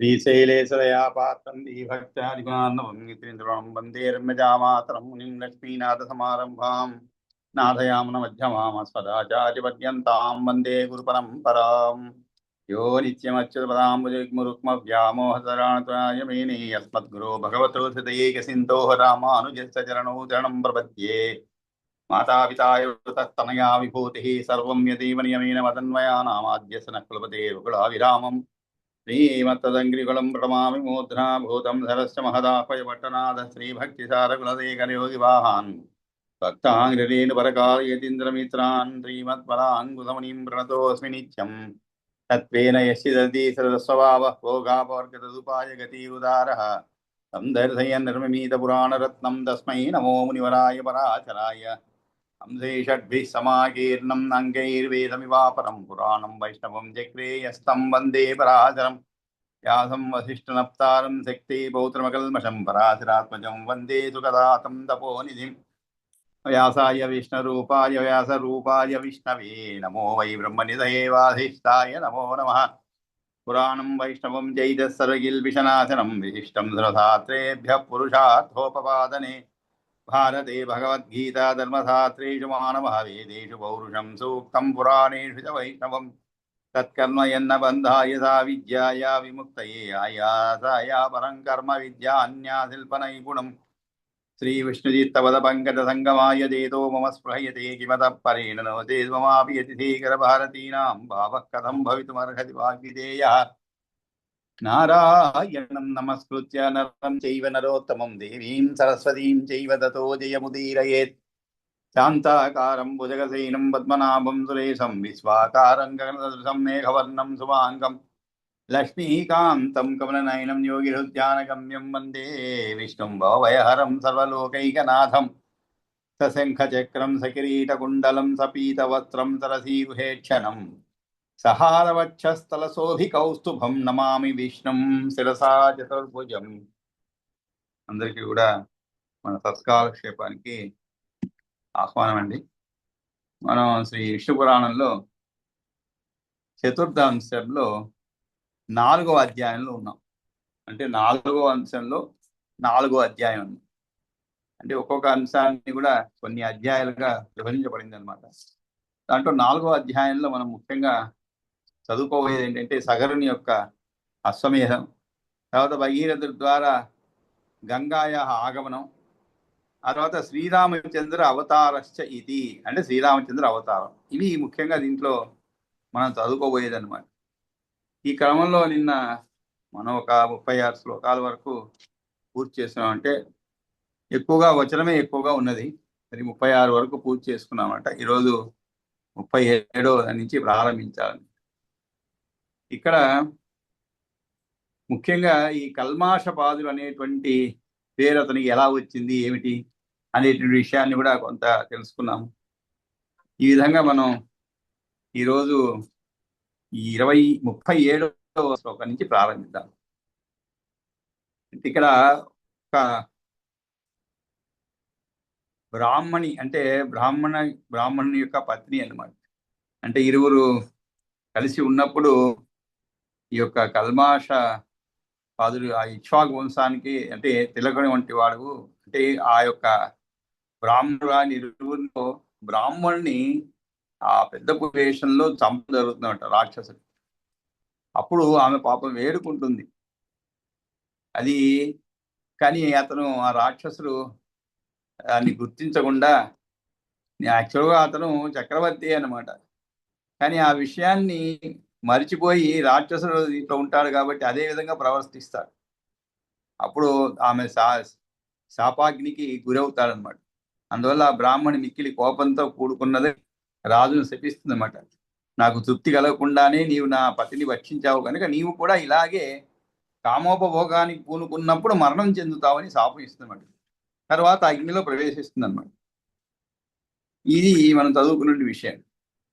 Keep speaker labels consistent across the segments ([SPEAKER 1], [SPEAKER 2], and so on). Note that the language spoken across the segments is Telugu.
[SPEAKER 1] श्रीशैलेशया पात्रं दीभक्त्यादिगुणार्णवं वन्दे रम्यजामातरं मुनिं लक्ष्मीनाथसमारम्भां नाथयामुनमध्यमामस्मदाचार्यपर्यन्तां वन्दे गुरुपरम्पराम् यो नित्यमच्युतपदाम्बुजग्मुरुक्मव्यामोहतराणतराय मेने अस्मद्गुरो भगवतो हृदयैकसिन्धोः रामानुजस्य चरणौ चरणं प्रपद्ये मातापितायुतस्तनया विभूतिः सर्वं यदेव नियमेन मदन्वयानामाद्यस्य न कुलपते रुकुलाविरामम् श्रीमत्तदङ्घ्रिकुलं प्रणमामि मूर्ध्ना भूतं धरस्य महदाह्वयपट्टनाथ श्रीभक्तिसारकुलशेखरयोगिवाहान् भक्ताङ्घ्रिरेणुपरकालयतीन्द्रमित्रान् श्रीमत्पराङ्गुसमणिं प्रणतोऽस्मि नित्यम् तत्त्वेन यस्य दधि सर्वस्वभावः भोगापवर्गतदुपाय गतिरुदारः तं दर्शयन् निर्ममीतपुराणरत्नं तस्मै नमो मुनिवराय पराशराय हंसे षड्भिः समाकीर्णम् अङ्गैर्वेदमिवापरं पुराणं वैष्णवं चक्रे यस्तं वन्दे पराशरम् व्यासं वसिष्ठनप्तारं शक्ति पौत्रमकल्मषं पराशरात्मजं वन्दे सुखदातं तपोनिधिं व्यासाय विष्णुरूपाय व्यासरूपाय विष्णवे नमो वै ब्रह्मनिधये वासिष्ठाय नमो नमः पुराणं वैष्णवं जैतस्सर्वगिल्बिषनाशनं विशिष्टं सुरधात्रेभ्यः पुरुषार्थोपपादने भारते भगवद्गीता धर्मशास्त्रेषु मानववेदेषु पौरुषं सूक्तं पुराणेषु च वैष्णवं तत्कर्म यन्न बन्धाय सा विद्याया विमुक्तये आयासाया परं कर्म विद्यान्याशिल्पनैपुणम् श्रीविष्णुचित्तपदपङ्कजसङ्गमाय देतो मम स्पृहयते किमतः परेण नो चेद्ममापि यतिथीकरभारतीनां भावः कथं भवितुमर्हति वाग्विदेयः नारायणं नमस्कृत्य नरं चैव नरोत्तमं देवीं सरस्वतीं चैव ततो जयमुदीरयेत् शान्ताकारं भुजगसेनं पद्मनाभं सुरेशं विश्वाकारं गगनसदृशं मेघवर्णं शुभाङ्गं लक्ष्मीकान्तं कमलनयनं योगिहृद्यानगम्यं वन्दे विष्णुं भवभयहरं सर्वलोकैकनाथं सशङ्खचक्रं सकिरीटकुण्डलं सपीतवस्त्रं सरसीरुहेक्षणम् सहारवक्षस्थलशोभिकौस्तुभं नमामि విష్ణుం శిరసా చతుర్భుజం. అందరికీ కూడా మన సత్కాలక్షేపానికి ఆహ్వానం అండి. మనం శ్రీ విష్ణు పురాణంలో చతుర్థ అంశంలో 4వ అధ్యాయంలో ఉన్నాం. అంటే 4వ అంశంలో 4వ అధ్యాయం ఉంది. అంటే ఒక్కొక్క అంశాన్ని కూడా కొన్ని అధ్యాయాలుగా విభజించబడింది అనమాట. దాంట్లో 4వ అధ్యాయంలో మనం ముఖ్యంగా చదువుకోబోయేది ఏంటంటే సగరుని యొక్క అశ్వమేధం, తర్వాత భగీరథుడి ద్వారా గంగాయ ఆగమనం, ఆ తర్వాత శ్రీరామచంద్ర అవతారశ్చ ఇది, అంటే శ్రీరామచంద్ర అవతారం. ఇవి ముఖ్యంగా దీంట్లో మనం చదువుకోబోయేది అనమాట. ఈ క్రమంలో నిన్న మనం ఒక 36 శ్లోకాల వరకు పూర్తి చేస్తున్నామంటే ఎక్కువగా వచనమే ఎక్కువగా ఉన్నది. మరి 36 వరకు పూర్తి చేసుకున్నామంట. ఈరోజు 37వ నుంచి ప్రారంభించాలి. ఇక్కడ ముఖ్యంగా ఈ కల్మాషపాదులు అనేటువంటి పేరు అతనికి ఎలా వచ్చింది, ఏమిటి అనేటువంటి విషయాన్ని కూడా కొంత తెలుసుకున్నాము. ఈ విధంగా మనం ఈరోజు ఈ 37వ శ్లోకం నుంచి ప్రారంభిద్దాం. ఇక్కడ ఒక బ్రాహ్మణి, అంటే బ్రాహ్మణుని యొక్క పత్ని అన్నమాట. అంటే ఇరువురు కలిసి ఉన్నప్పుడు ఈ యొక్క కల్మాష పాదులు ఆ ఇక్ష్వాకు వంశానికి, అంటే తిలకుని వంటి వాడు, అంటే ఆ యొక్క బ్రాహ్మణుని ఇరువురిలో బ్రాహ్మణుని ఆ పెద్ద ప్రదేశంలో చంప జరుగుతుందన్నమాట రాక్షసుడు. అప్పుడు ఆమె పాపం వేడుకుంటుంది అది, కానీ అతను ఆ రాక్షసుడు దాన్ని గుర్తించకుండా, యాక్చువల్గా అతను చక్రవర్తి అన్నమాట, కానీ ఆ విషయాన్ని మరిచిపోయి రాక్షసుడు ఇంట్లో ఉంటాడు కాబట్టి అదే విధంగా ప్రవర్తిస్తాడు. అప్పుడు ఆమె శాపాగ్నికి గురవుతాడనమాట. అందువల్ల ఆ బ్రాహ్మణి మిక్కిలి కోపంతో కూడుకున్నది రాజును శపిస్తుంది అనమాట. నాకు తృప్తి కలగకుండానే నీవు నా పతిని భక్షించావు కనుక నీవు కూడా ఇలాగే కామోపభోగానికి పూనుకున్నప్పుడు మరణం చెందుతావని శాపం ఇస్తుందన్నమాట. తర్వాత అగ్నిలో ప్రవేశిస్తుంది అనమాట. ఇది మనం చదువుకున్న విషయం.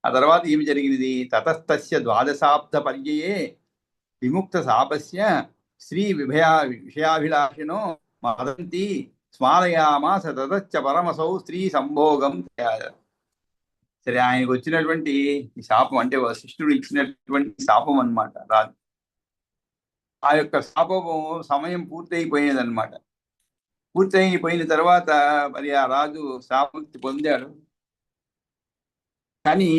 [SPEAKER 1] ఆ తర్వాత ఏమి జరిగినది? తతస్తస్య ద్వాదశాబ్ద పర్యయే విముక్త శాపస్య శ్రీ విషయాభిలాషినో మదంతి స్మారయామాస తతశ్చ పరమసౌ స్త్రీ సంభోగం. సరే, ఆయనకు వచ్చినటువంటి ఈ శాపం, అంటే వశిష్ఠుడు ఇచ్చినటువంటి శాపం అన్నమాట. రాజు ఆ యొక్క శాపము సమయం పూర్తయిపోయేదన్నమాట. పూర్తయిపోయిన తర్వాత మరి ఆ రాజు శాపముక్తి పొందాడు. కానీ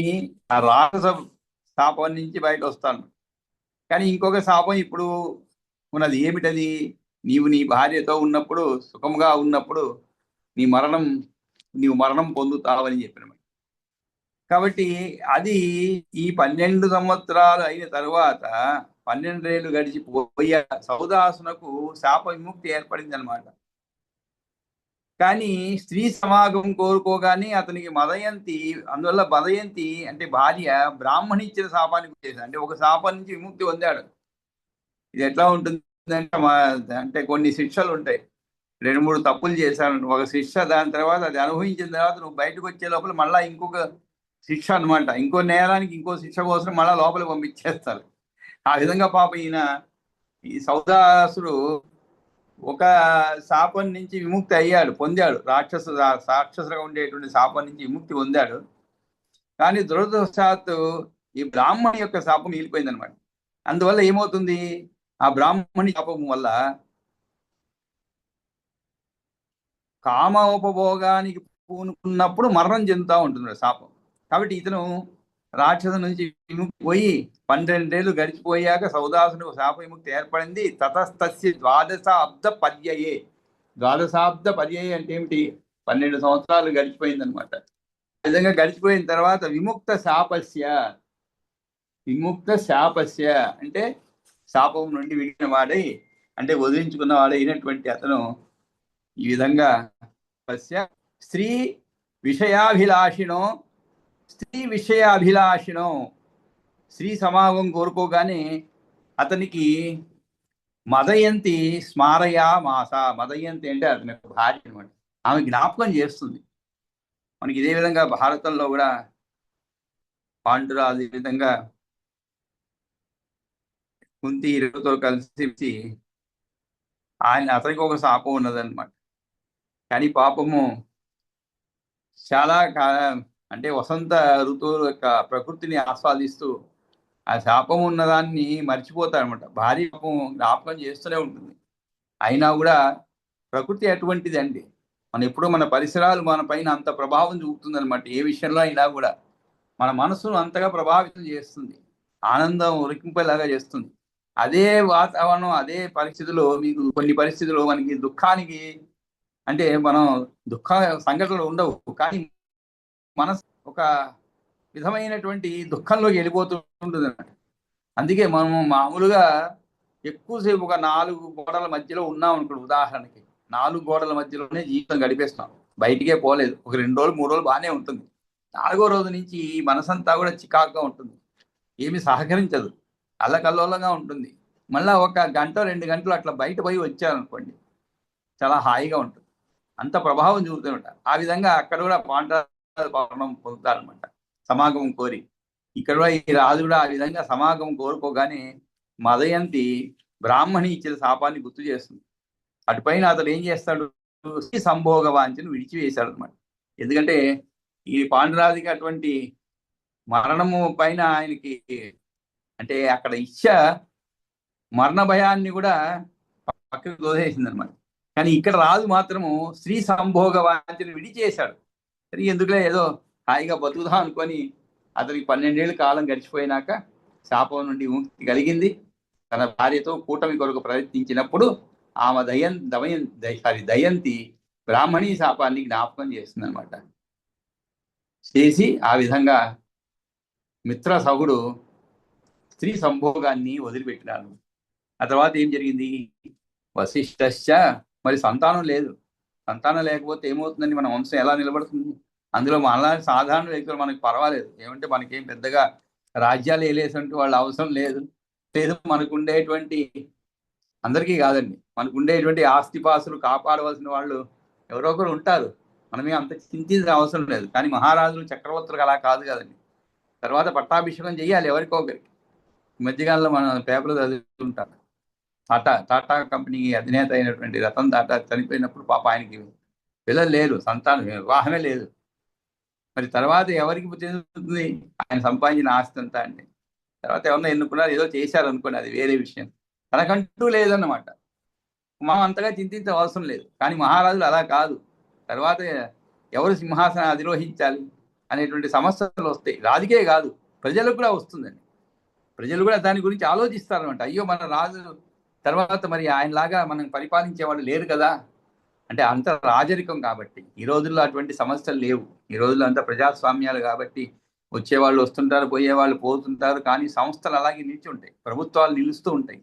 [SPEAKER 1] ఆ రాక్షస శాపం నుంచి బయట వస్తాను. కానీ ఇంకొక శాపం ఇప్పుడు ఉన్నది. ఏమిటది? నీవు నీ భార్యతో ఉన్నప్పుడు, సుఖంగా ఉన్నప్పుడు నీ మరణం నీవు మరణం పొందుతావని చెప్పిన. కాబట్టి అది ఈ 12 సంవత్సరాలు అయిన తరువాత 12 ఏళ్ళు గడిచిపోయే సౌదాసునకు శాప విముక్తి ఏర్పడింది అనమాట. కానీ స్త్రీ సమాగం కోరుకోగానే అతనికి మదయంతి, అందువల్ల మదయంతి అంటే భార్య బ్రాహ్మణి ఇచ్చిన శాపానికి వచ్చేసి, అంటే ఒక శాపం నుంచి విముక్తి పొందాడు. ఇది ఎట్లా ఉంటుంది అంటే కొన్ని శిక్షలు ఉంటాయి. 2, 3 తప్పులు చేశాను, ఒక శిక్ష, దాని తర్వాత అది అనుభవించిన తర్వాత నువ్వు బయటకు వచ్చే లోపల మళ్ళా ఇంకొక శిక్ష అనమాట. ఇంకో నేరానికి ఇంకో శిక్ష కోసం మళ్ళా లోపలికి పంపించేస్తారు. ఆ విధంగా పాప ఈ సౌదాసుడు ఒక శాపం నుంచి విముక్తి అయ్యాడు, పొందాడు. రాక్షసుగా ఉండేటువంటి శాపం నుంచి విముక్తి పొందాడు. కానీ దురదృష్టవశాత్తు ఈ బ్రాహ్మణి యొక్క శాపం మిగిలిపోయింది అనమాట. అందువల్ల ఏమవుతుంది? ఆ బ్రాహ్మణి శాపం వల్ల కామోపభోగానికి పూనుకున్నప్పుడు మరణం చెందుతూ ఉంటుంది శాపం. కాబట్టి ఇతను రాక్షసు నుంచి విముక్తి పోయి 12 ఏళ్ళు గడిచిపోయాక సౌదాసుని శాప విముక్తి ఏర్పడింది. తతస్తస్య ద్వాదశాబ్ద పర్యయే. ద్వాదశాబ్ద పర్యయే అంటే ఏమిటి? 12 సంవత్సరాలు గడిచిపోయింది అనమాట. ఆ విధంగా గడిచిపోయిన తర్వాత విముక్త శాపస్య అంటే శాపం నుండి విడిచిన వాడై, అంటే వదిలించుకున్న వాడైనటువంటి అతను ఈ విధంగా స్త్రీ విషయాభిలాషినో స్త్రీ సమాగం కోరుకోగానే అతనికి మదయంతి స్మారయా మాస. మదయంతి అంటే అతని భార్య అనమాట. ఆమె జ్ఞాపకం చేస్తుంది. మనకి ఇదే విధంగా భారతంలో కూడా పాండురాజు ఈ విధంగా కుంతి ఇరువుతో కలిసి అతనికి ఒక శాపం ఉన్నదన్నమాట. కానీ పాపము చాలా అంటే వసంత ఋతువు యొక్క ప్రకృతిని ఆస్వాదిస్తూ ఆ శాపం ఉన్నదాన్ని మర్చిపోతాడనమాట. భార్య జ్ఞాపకం చేస్తూనే ఉంటుంది. అయినా కూడా ప్రకృతి అటువంటిది అండి. ఎప్పుడూ మన పరిసరాలు మన పైన అంత ప్రభావం చూపుతుంది అనమాట. ఏ విషయంలో అయినా కూడా మన మనసును అంతగా ప్రభావితం చేస్తుంది, ఆనందం ఉరికింపేలాగా చేస్తుంది. అదే వాతావరణం, అదే పరిస్థితుల్లో మీకు కొన్ని పరిస్థితుల్లో మనకి దుఃఖానికి, అంటే మనం దుఃఖ సంఘటనలు ఉండవు, కానీ మనసు ఒక విధమైనటువంటి దుఃఖంలోకి వెళ్ళిపోతుంటుంది అన్నమాట. అందుకే మనము మామూలుగా ఎక్కువసేపు ఒక 4 గోడల మధ్యలో ఉన్నాం అనుకోండి. ఉదాహరణకి 4 గోడల మధ్యలోనే జీవితం గడిపేస్తాం, బయటికే పోలేదు. ఒక 2 రోజులు 3 రోజులు బాగానే ఉంటుంది. 4వ రోజు నుంచి మనసంతా కూడా చికాకుగా ఉంటుంది, ఏమి సహకరించదు, అల్లకల్లోలంగా ఉంటుంది. మళ్ళీ ఒక గంట 2 గంటలు అట్లా బయట పోయి వచ్చారనుకోండి, చాలా హాయిగా ఉంటుంది. అంత ప్రభావం చూపుతుంట. ఆ విధంగా అక్కడ కూడా పాండవం పొందుతారనమాట సమాగమం కోరి. ఇక్కడ కూడా ఈ రాజు కూడా ఆ విధంగా సమాగమం కోరుకోగానే మదయంతి బ్రాహ్మణి ఇచ్చిన శాపాన్ని గుర్తు చేస్తుంది. అటుపైన అతను ఏం చేస్తాడు? సంభోగ వాంఛను విడిచివేశాడు అనమాట. ఎందుకంటే ఈ పాండురాజుకి అటువంటి మరణము పైన ఆయనకి, అంటే అక్కడ మరణ భయాన్ని కూడా పక్కకు దోసేసింది అనమాట. కానీ ఇక్కడ రాజు మాత్రము స్త్రీ సంభోగ వాంఛను విడిచేశాడు. సరే ఎందుకులే, ఏదో హాయిగా బతుకుదాం అనుకొని అతనికి 12 ఏళ్ళ కాలం గడిచిపోయినాక శాపం నుండి విముక్తి కలిగింది. తన భార్యతో కూటమి కొరకు ప్రయత్నించినప్పుడు ఆమె దయంతి బ్రాహ్మణి శాపాన్ని జ్ఞాపకం చేస్తుంది అనమాట. చేసి ఆ విధంగా మిత్ర సహుడు స్త్రీ సంభోగాన్ని వదిలిపెట్టినాడు. ఆ తర్వాత ఏం జరిగింది? వశిష్ఠశ్చ, మరి సంతానం లేదు. సంతానం లేకపోతే ఏమవుతుందని మన వంశం ఎలా నిలబడుతుంది? అందులో మనలా సాధారణ వ్యక్తులు మనకు పర్వాలేదు, ఏమంటే మనకేం పెద్దగా రాజ్యాలు వేలేసంటూ వాళ్ళ అవసరం లేదు. మనకు ఉండేటువంటి, అందరికీ కాదండి, మనకు ఉండేటువంటి ఆస్తిపాసులు కాపాడవలసిన వాళ్ళు ఎవరో ఒకరు ఉంటారు. మనమే అంత చింతించిన అవసరం లేదు. కానీ మహారాజులు చక్రవర్తులకు అలా కాదు కదండి. తర్వాత పట్టాభిషేకం చేయాలి ఎవరికో ఒకరికి. మధ్యకాలంలో మనం పేపర్లు చదువుతుంటాం, టాటా కంపెనీ అధినేత అయినటువంటి రతన్ టాటా చనిపోయినప్పుడు పాప ఆయనకి పిల్లలు లేరు, సంతానం, వివాహమే లేదు. మరి తర్వాత ఎవరికి చెందుతుంది ఆయన సంపాదించిన ఆస్తి అంతా? అంటే తర్వాత ఎవరన్నా ఎన్నుకున్నారు, ఏదో చేశారు అనుకోండి, అది వేరే విషయం. తనకంటూ లేదన్నమాట. మనం అంతగా చింతించే అవసరం లేదు. కానీ మహారాజులు అలా కాదు. తర్వాత ఎవరు సింహాసనం అధిరోహించాలి అనేటువంటి సమస్యలు వస్తాయి. రాజుకే కాదు, ప్రజలకు కూడా వస్తుందండి. ప్రజలు కూడా దాని గురించి ఆలోచిస్తారనమాట. అయ్యో, మన రాజు తర్వాత మరి ఆయనలాగా మనం పరిపాలించే వాళ్ళు లేరు కదా. అంటే అంత రాజరికం కాబట్టి. ఈ రోజుల్లో అటువంటి సమస్యలు లేవు. ఈ రోజుల్లో అంత ప్రజాస్వామ్యాలు కాబట్టి వచ్చేవాళ్ళు వస్తుంటారు, పోయేవాళ్ళు పోతుంటారు. కానీ సంస్థలు అలాగే నిలిచి ఉంటాయి, ప్రభుత్వాలు నిలుస్తూ ఉంటాయి.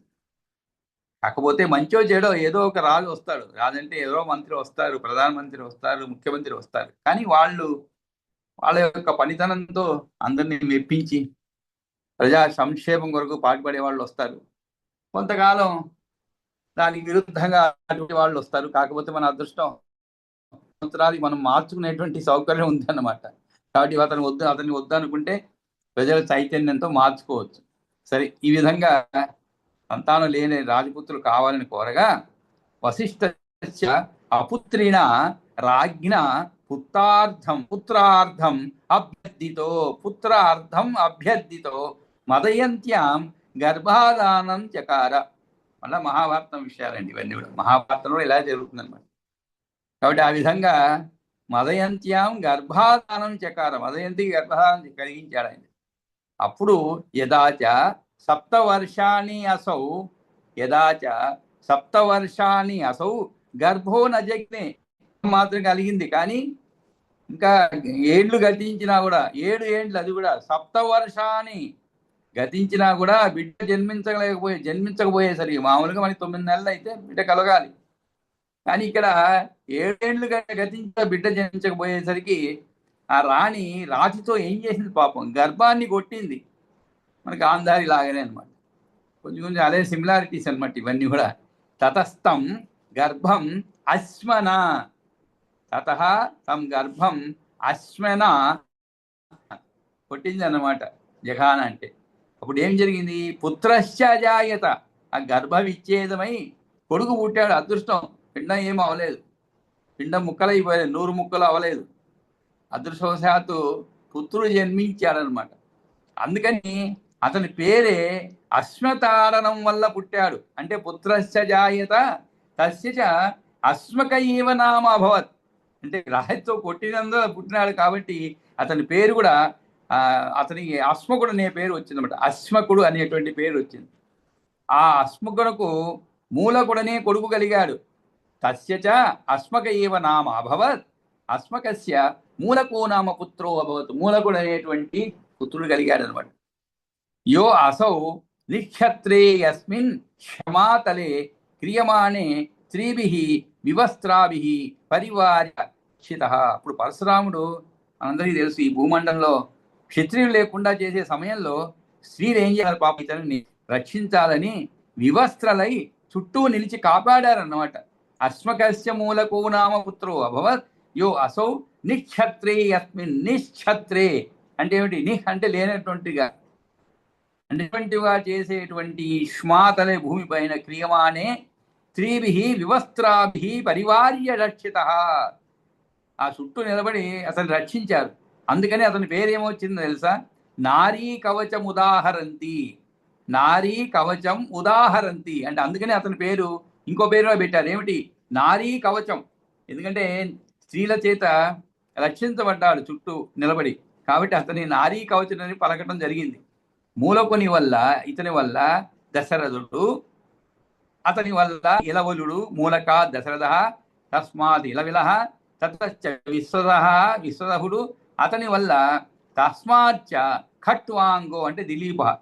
[SPEAKER 1] కాకపోతే మంచో చెడో ఏదో ఒక రాజు వస్తాడు. రాజంటే ఏదో మంత్రి వస్తారు, ప్రధానమంత్రి వస్తారు, ముఖ్యమంత్రి వస్తారు. కానీ వాళ్ళ యొక్క పనితనంతో అందరినీ మెప్పించి ప్రజా సంక్షేమం కొరకు పాటుపడే వాళ్ళు వస్తారు. కొంతకాలం దానికి విరుద్ధంగా అటువంటి వాళ్ళు వస్తారు. కాకపోతే మన అదృష్టం సంవత్సరాలు మనం మార్చుకునేటువంటి సౌకర్యం ఉంది అన్నమాట. కాబట్టి అతన్ని వద్దు అనుకుంటే ప్రజల చైతన్యంతో మార్చుకోవచ్చు. సరే, ఈ విధంగా సంతానం లేని రాజపుత్రులు కావాలని కోరగా వశిష్ఠ అపుత్రిణ రాజ్ఞ పుత్రార్థం అభ్యర్థితో మదయంత్యాం గర్భాధానం చకార. మళ్ళా మహాభారతం విషయాలండి ఇవన్నీ కూడా. మహాభారతంలో ఇలా జరుగుతుందన్నమాట. కాబట్టి ఆ విధంగా మదయంత్యాం గర్భాధానం చకార, మదయంతికి గర్భధానం కలిగించాడు ఆయన. అప్పుడు యదాచ సప్తవర్షాణి అసౌ గర్భో నజగ్నే మాత్రం కలిగింది. కానీ ఇంకా ఏళ్ళు గతించినా కూడా 7 ఏండ్లు, అది కూడా సప్తవర్షాన్ని గతించినా కూడా బిడ్డ జన్మించకపోయేసరికి, మామూలుగా మనకి 9 నెలలు అయితే బిడ్డ కలగాలి. కానీ ఇక్కడ 7 ఏండ్లు గతించిన బిడ్డ జన్మించకపోయేసరికి ఆ రాణి రాతితో ఏం చేసింది పాపం, గర్భాన్ని కొట్టింది. మనకి గాంధారి లాగానే అనమాట. కొంచెం అదే సిమిలారిటీస్ అనమాట ఇవన్నీ కూడా. తతస్థం గర్భం అశ్మన, తం గర్భం అశ్మన కొట్టింది అన్నమాట జఘాన అంటే. అప్పుడు ఏం జరిగింది? పుత్రశ్చ అజాయత, ఆ గర్భ విచ్ఛేదమై కొడుకు పుట్టాడు. అదృష్టం, పిండం ఏం అవ్వలేదు, పిండం ముక్కలైపోలేదు, 100 ముక్కలు అవ్వలేదు. అదృష్టవశాత్తు పుత్రుడు జన్మించాడనమాట. అందుకని అతని పేరే అశ్మతారణం వల్ల పుట్టాడు. అంటే పుత్రశ్చ జాయత తస్య అశ్మక ఈవ నామ అభవత్, అంటే రాయితో కొట్టినందున పుట్టినాడు కాబట్టి అతని పేరు కూడా అతనికి అశ్మకుడు అనే పేరు వచ్చింది అనమాట. అశ్మకుడు అనేటువంటి పేరు వచ్చింది. ఆ అశ్మకునకు మూలకుడనే కొడుకు కలిగాడు. తస్య అశ్మక ఈవ నామ అభవత్, అశ్మకస్య మూలకో నామ పుత్రో అభవత్, మూలకుడు అనేటువంటి పుత్రుడు కలిగాడు అనమాట. యో అసౌ నిక్షత్రే యస్మిన్ క్షమాతలే క్రియమాణే స్త్రీభిః వివస్త్రాభిః పరివార్యక్షితః. అప్పుడు పరశురాముడు, మనందరికీ తెలుసు, ఈ భూమండలంలో క్షత్రియులు లేకుండా చేసే సమయంలో స్త్రీలు ఏం చేయాలి పాపం, ఇతరుని రక్షించాలని వివస్త్రలై చుట్టూ నిలిచి కాపాడారన్నమాట. అశ్మకస్య మూలకో నామ పుత్రో అభవత్ యో అసౌ నిక్షత్రే యస్మిన్. నిక్షత్రే అంటే ఏమిటి? నిహ్ అంటే లేనటువంటిగా, అటువంటిగా చేసేటువంటి ష్మాతలే భూమి పైన క్రియమానే స్త్రీభిః వివస్త్రాభిః పరివార్య రక్షితః. ఆ చుట్టూ నిలబడి అతను రక్షించారు. అందుకని అతని పేరేమొచ్చిందో తెలుసా? నారీ కవచం ఉదాహరంతి. నారీ కవచం ఉదాహరంతి అంటే అందుకని అతని పేరు ఇంకో పేరుగా పెట్టారు. ఏమిటి? నారీ కవచం. ఎందుకంటే స్త్రీల చేత రక్షించబడ్డాడు చుట్టూ నిలబడి, కాబట్టి అతని నారీ కవచం అని పలకటం జరిగింది. మూలకుని వల్ల, ఇతని వల్ల దశరథుడు, అతని వల్ల ఇలవలుడు, మూలక దశరథ, తస్మాత్ ఇలవిల, తతశ్చ విశ్వదహుడు, అతని వల్ల తస్మాచ్చ ఖట్వాంగో అంటే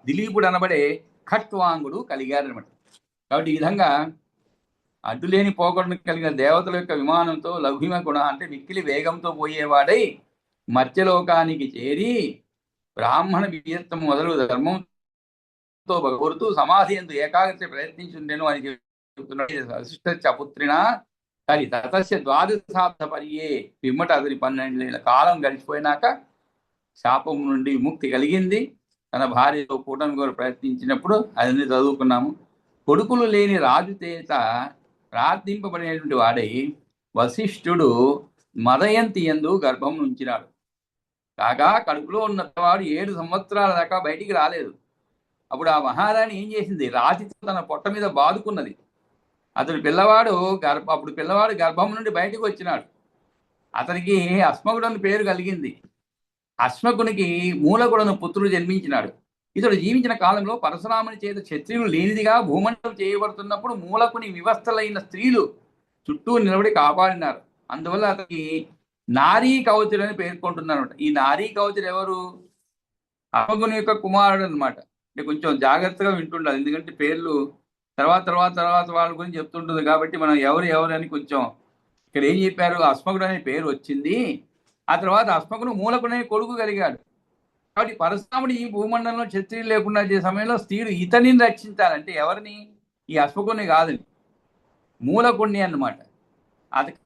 [SPEAKER 1] దిలీపుడు అనబడే ఖట్వాంగుడు కలిగారనమాట. కాబట్టి ఈ విధంగా అడ్డులేని పోగొట్టు కలిగిన దేవతల యొక్క విమానంతో లఘుమ గుణ అంటే మిక్కిలి వేగంతో పోయేవాడై మర్త్యలోకానికి చేరి బ్రాహ్మణ వీరత్వం మొదలు ధర్మంతో కోరుతూ సమాధి ఎందు ఏకాగ్రత ప్రయత్నించుండెను అని చెప్తున్నాడు. పుత్రిన కానీ తతస్య ద్వాదశాబ్ద పర్యే, పిమ్మట అతని 12 కాలం గడిచిపోయినాక శాపం నుండి ముక్తి కలిగింది. తన భార్యతో కూటమి కోరు ప్రయత్నించినప్పుడు అదన్నీ చదువుకున్నాము. కొడుకులు లేని రాజు చేత ప్రార్థింపబడినటువంటి వాడై వశిష్ఠుడు మదయంతి యందు గర్భం ఉంచినాడు. కాగా కడుపులో ఉన్నవాడు 7 సంవత్సరాల దాకా బయటికి రాలేదు. అప్పుడు ఆ మహారాణి ఏం చేసింది, రాతితో తన పొట్ట మీద బాదుకున్నది. అతడు పిల్లవాడు అప్పుడు పిల్లవాడు గర్భం నుండి బయటకు వచ్చినాడు. అతనికి అశ్మకుడు అని పేరు కలిగింది. అశ్మకునికి మూలకుడను పుత్రుడు జన్మించినాడు. ఇతడు జీవించిన కాలంలో పరశురాముని చేత క్షత్రియులు లేనిదిగా భూమండలం చేయబడుతున్నప్పుడు మూలకుని వివస్థలైన స్త్రీలు చుట్టూ నిలబడి కాపాడినారు. అందువల్ల అతనికి నారీ కవచుడు అని పేర్కొంటున్నారు. ఈ నారీ కవచుడు ఎవరు? అశ్మకుని యొక్క కుమారుడు అనమాట. అంటే కొంచెం జాగ్రత్తగా వింటుండాలి, ఎందుకంటే పేర్లు తర్వాత తర్వాత తర్వాత వాళ్ళ గురించి చెప్తుంటుంది కాబట్టి మనం ఎవరు అని కొంచెం ఇక్కడ ఏం చెప్పారు, అశ్మకుడు అనే పేరు వచ్చింది. ఆ తర్వాత అశ్మకుడు మూలకునే కొడుకు కలిగాడు. కాబట్టి పరశురాముడు ఈ భూమండలంలో క్షత్రియులు లేకుండా చేసే సమయంలో స్త్రీలు ఇతనిని రక్షించాలంటే ఎవరిని? ఈ అశ్మకుడిని కాదని, మూలకుణ్ణి అన్నమాట.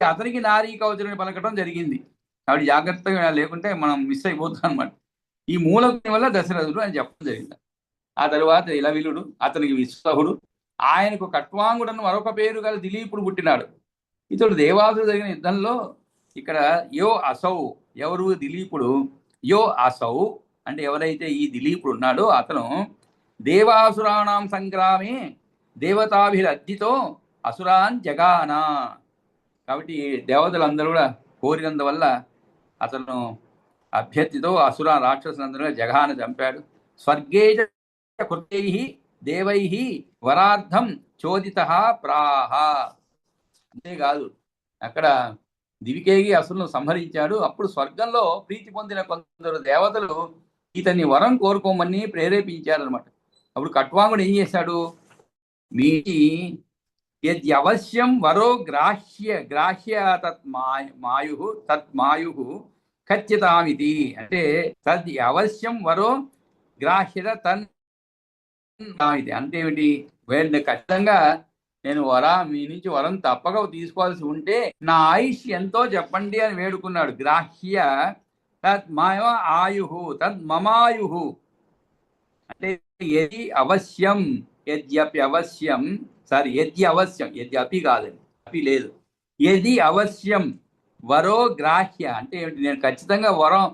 [SPEAKER 1] అతనికి నారీ కవచులని పలకటం జరిగింది. కాబట్టి జాగ్రత్తగా లేకుంటే మనం మిస్ అయిపోతాం అనమాట. ఈ మూలకుని వల్ల దశరథుడు అని చెప్పడం జరిగింది. ఆ తరువాత ఇలవిలుడు, అతనికి విశ్వహుడు, ఆయనకు కట్వాంగుడను మరొక పేరు గల దిలీపుడు పుట్టినాడు. ఇతడు దేవాసుడు జరిగిన యుద్ధంలో ఇక్కడ యో అసౌ, ఎవరు? దిలీపుడు. యో అసౌ అంటే ఎవరైతే ఈ దిలీపుడు ఉన్నాడో అతను దేవాసురాణం సంగ్రామే దేవతాభిరద్దితో అసురాన్ జగానా. కాబట్టి దేవతలందరూ కూడా కోరినందువల్ల అతను అభ్యర్థితో అసుర రాక్షసులందరూ జగాన చంపాడు. స్వర్గే కృతై దేవై వరార్థం చోదిత ప్రాహ. అంతేకాదు, అక్కడ దివికేగి అసురులను సంహరించాడు. అప్పుడు స్వర్గంలో ప్రీతి పొందిన కొందరు దేవతలు ఇతన్ని వరం కోరుకోమని ప్రేరేపించారనమాట. అప్పుడు కట్వాంగుడు ఏం చేశాడు, మీ యవశ్యం వరో గ్రాహ్య తత్మాయు ఖచ్చితామితి. అంటే తద్ అవశ్యం వరో గ్రాహ్యత తన్ అంటే ఏమిటి? ఖచ్చితంగా నేను మీ నుంచి వరం తప్పక తీసుకోవాల్సి ఉంటే నా ఆయుష్ ఎంతో చెప్పండి అని వేడుకున్నాడు. గ్రాహ్య తద్మయ ఆయు తద్మమాయు అంటే యది అవశ్యం, యద్యపి అవశ్యం, యది అవశ్యం, యద్యపి కాదండి, అపి లేదు, యది అవశ్యం వరో గ్రాహ్య అంటే ఏమిటి? నేను ఖచ్చితంగా వరం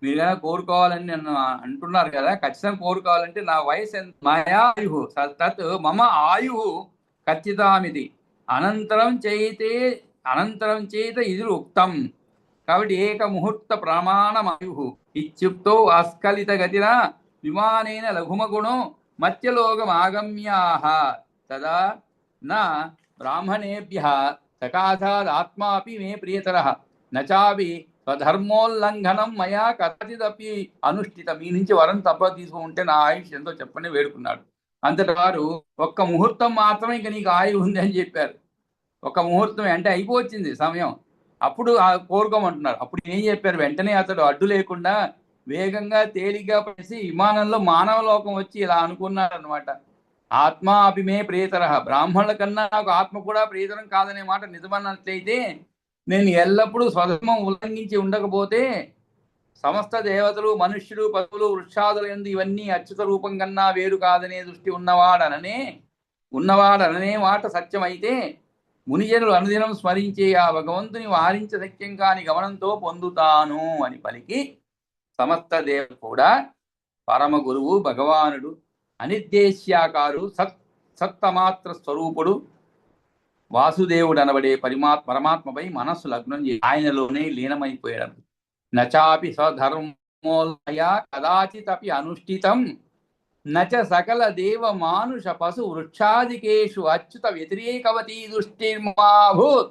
[SPEAKER 1] మీరు ఏమైనా కోరుకోవాలని నన్ను అంటున్నారు కదా, ఖచ్చితంగా కోరుకోవాలంటే నా వయసు ఎంత? మయాయు తత్ మమ ఆయు ఖచ్చితామిది అనంతరం చేత ఇది ఉక్తం. కాబట్టి ఏక ముహూర్త ప్రమాణమయు ఇత్యుక్తో అస్ఖలిత గతిన విమానేన లఘుమగుణో మత్స్యలోకమాగమ్యాః తదా నా బ్రాహ్మణేభ్యః సకాశాదాత్మాపి మే ప్రియతరః నచాపి స్వధర్మోల్లంఘనం మయా కథితపి అనుష్ఠిత. మీ నుంచి వరం తప్ప తీసుకుంటే నా ఆయుష్ ఎంతో చెప్పని వేడుకున్నాడు. అంతటి వారు ఒక్క ముహూర్తం మాత్రమే ఇంకా నీకు ఆయువు ఉంది అని చెప్పారు. ఒక ముహూర్తం అంటే అయిపోవచ్చింది సమయం, అప్పుడు కోరుకోమంటున్నారు. అప్పుడు ఏం చెప్పారు? వెంటనే అతడు అడ్డు లేకుండా వేగంగా తేలిగ్గా పడేసి విమానంలో మానవ లోకం వచ్చి ఇలా అనుకున్నాడు అనమాట. ఆత్మ అభిమే ప్రియతరః, బ్రాహ్మణుల కన్నా నాకు ఆత్మ కూడా ప్రియతరం కాదనే మాట నిజమన్నట్లయితే నేను ఎల్లప్పుడూ స్వధర్మం ఉల్లంఘించి ఉండకపోతే సమస్త దేవతలు, మనుష్యులు, పశువులు, వృక్షాదులు ఎందు ఇవన్నీ అచ్యుత రూపం కన్నా వేరు కాదనే దృష్టి ఉన్నవాడననే మాట సత్యమైతే మునిజనులు అనుదినం స్మరించే ఆ భగవంతుని వారించ సత్యం కాని గమనంతో పొందుతాను అని పలికి సమస్త దేవతలు కూడా పరమ గురువు భగవానుడు, అనిర్దేశ్యాకారు, సత్తమాత్ర స్వరూపుడు వాసుదేవుడు అనబడే పరమాత్మపై మనస్సు లగ్నం చేసి ఆయనలోనే లీనమైపోయాడు. నచాపి స్వధర్మోల్మయ కదాచితపి అనుష్ఠితం నచ సకల దేవ మానుష పశు వృక్షాదికేషు అచ్యుత వ్యతిరేకవతీ దృష్టిర్మాభూత్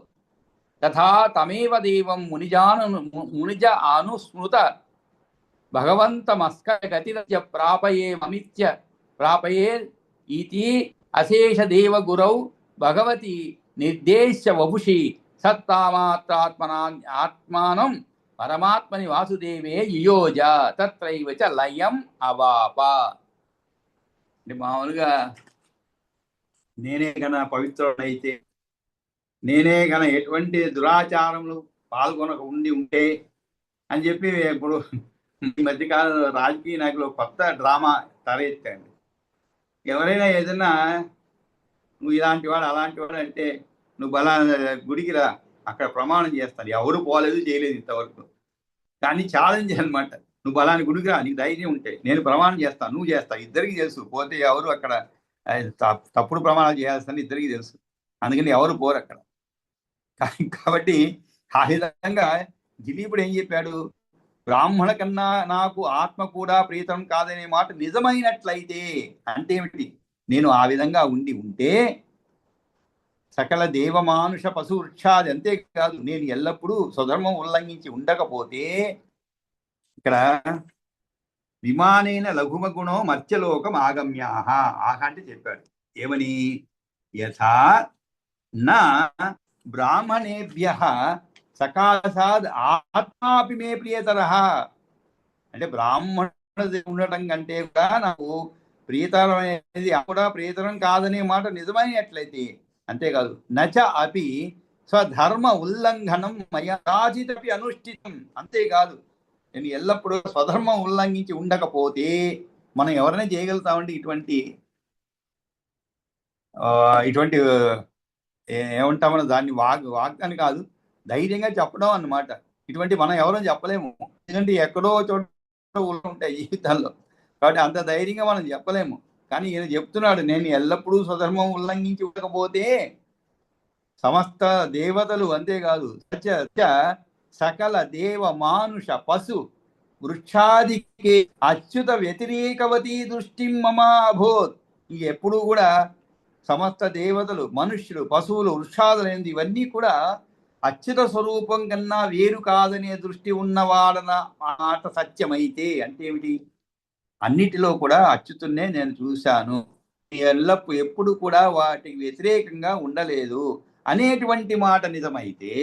[SPEAKER 1] తథా తమేవ దేవం మునిజ అనుస్మృత భగవంతమస్కగతిరత్య ప్రాపయే ఇతి అశేష దేవ గురౌ భగవతి నిర్దేశ్య వపుషి ఆత్మానం పరమాత్మని వాసుదేవే యుయోజ తత్రైవ చ లయం అవాప. అంటే మామూలుగా నేనే గన పవిత్రుడైతే, నేనే గన ఎటువంటి దురాచారములు పాల్గొనక ఉంటే అని చెప్పి ఇప్పుడు ఈ మధ్యకాలంలో రాజకీయ నాయకులు కొత్త డ్రామా తలెత్తండి. ఎవరైనా ఏదైనా నువ్వు ఇలాంటి వాడు అలాంటి వాడు అంటే నువ్వు బలా గుడికి రా, అక్కడ ప్రమాణం చేస్తాను. ఎవరు పోలేదు చేయలేదు ఇంతవరకు. దాన్ని ఛాలెంజ్ అనమాట. నువ్వు అలాని గుడికి రా, నీకు ధైర్యం ఉంటే నేను ప్రమాణం చేస్తాను, నువ్వు చేస్తావు, ఇద్దరికి తెలుసు. పోతే ఎవరు అక్కడ తప్పుడు ప్రమాణాలు చేయాల్సిందని ఇద్దరికి తెలుసు, అందుకని ఎవరు పోరు అక్కడ. కాబట్టి ఆ విధంగా దిలీపుడు ఏం చెప్పాడు, బ్రాహ్మణ కన్నా నాకు ఆత్మ కూడా ప్రీతం కాదనే మాట నిజమైనట్లయితే అంటే ఏమిటి, నేను ఆ విధంగా ఉంటే సకల దేవమానుష పశు వృక్షాది, అంతేకాదు నేను ఎల్లప్పుడూ స్వధర్మం ఉల్లంఘించి ఉండకపోతే, ఇక్కడ విమానేన లఘుమగుణో మర్త్యలోకం ఆగమ్యాహ, ఆహ అంటే చెప్పాడు ఏమని, యథా నా బ్రాహ్మణేభ్య సకాశాద్ ఆత్మాపి మే ప్రియతర, అంటే బ్రాహ్మణ ఉండటం కంటే కూడా నాకు ప్రియతరం అనేది కూడా ప్రియతరం కాదనే మాట నిజమైనట్లయితే, అంతేకాదు నచ అపి స్వధర్మ ఉల్లంఘనం మయాచితపి అనుష్ఠితం, అంతేకాదు నేను ఎల్లప్పుడూ స్వధర్మం ఉల్లంఘించి ఉండకపోతే, మనం ఎవరైనా చేయగలుగుతామండి ఇటువంటి ఇటువంటి ఏమంటామని దాన్ని వాగ్దాన్ని కాదు, ధైర్యంగా చెప్పడం అన్నమాట. ఇటువంటి మనం ఎవరో చెప్పలేము, ఎందుకంటే ఎక్కడో చోట ఉంటాయి జీవితాల్లో, కాబట్టి అంత ధైర్యంగా మనం చెప్పలేము. కానీ ఈయన చెప్తున్నాడు, నేను ఎల్లప్పుడూ స్వధర్మం ఉల్లంఘించి ఉండకపోతే సమస్త దేవతలు, అంతేకాదు సకల దేవ మానుష పశు వృక్షాదికి అచ్యుత వ్యతిరేకవతి దృష్టి మమ అభూత్, ఎప్పుడు కూడా సమస్త దేవతలు, మనుష్యులు, పశువులు, వృక్షాదులైనది ఇవన్నీ కూడా అచ్యుత స్వరూపం కన్నా వేరు కాదనే దృష్టి ఉన్నవాడన మాట సత్యమైతే, అంటే ఏమిటి, అన్నిటిలో కూడా అచ్యుతున్నే నేను చూశాను, ఎప్పుడు కూడా వాటికి వ్యతిరేకంగా ఉండలేదు అనేటువంటి మాట నిజమైతే,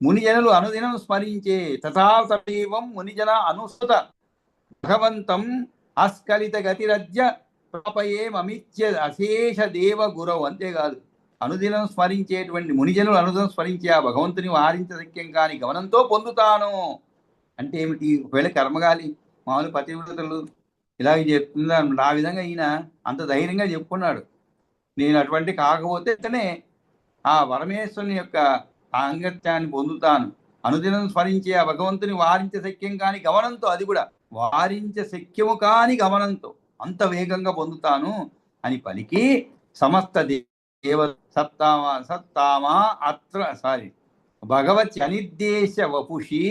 [SPEAKER 1] మునిజనులు అనుదినం స్మరించే తథా సదైవం మునిజన అనుసృత భగవంతం అస్కలిత గతిరజ్య ప్రాపయేమమిత్య అశేష దేవ గురవు, అంతేకాదు అనుదినం స్మరించేటువంటి మునిజనులు అనుదినం స్మరించే ఆ భగవంతుని వారించదక్యం కాని గమనంతో పొందుతాను అంటే ఏమిటి, ఒకవేళ కర్మగాలి మామూలు పతివ్రతలు ఇలాగే చెప్తుందా, ఆ విధంగా ఈయన అంత ధైర్యంగా చెప్పుకున్నాడు, నేను అటువంటి కాకపోతే ఆ పరమేశ్వరుని యొక్క సాంగత్యాన్ని పొందుతాను, అనుదినం స్మరించే ఆ భగవంతుని వారించ శక్యం కాని గమనంతో, అది కూడా వారించ శక్యము కాని గమనంతో అంత వేగంగా పొందుతాను అని పలికి, సమస్త దేవ సత్తామా అత్ర భగవత్ అనిర్దేశ వపుషి,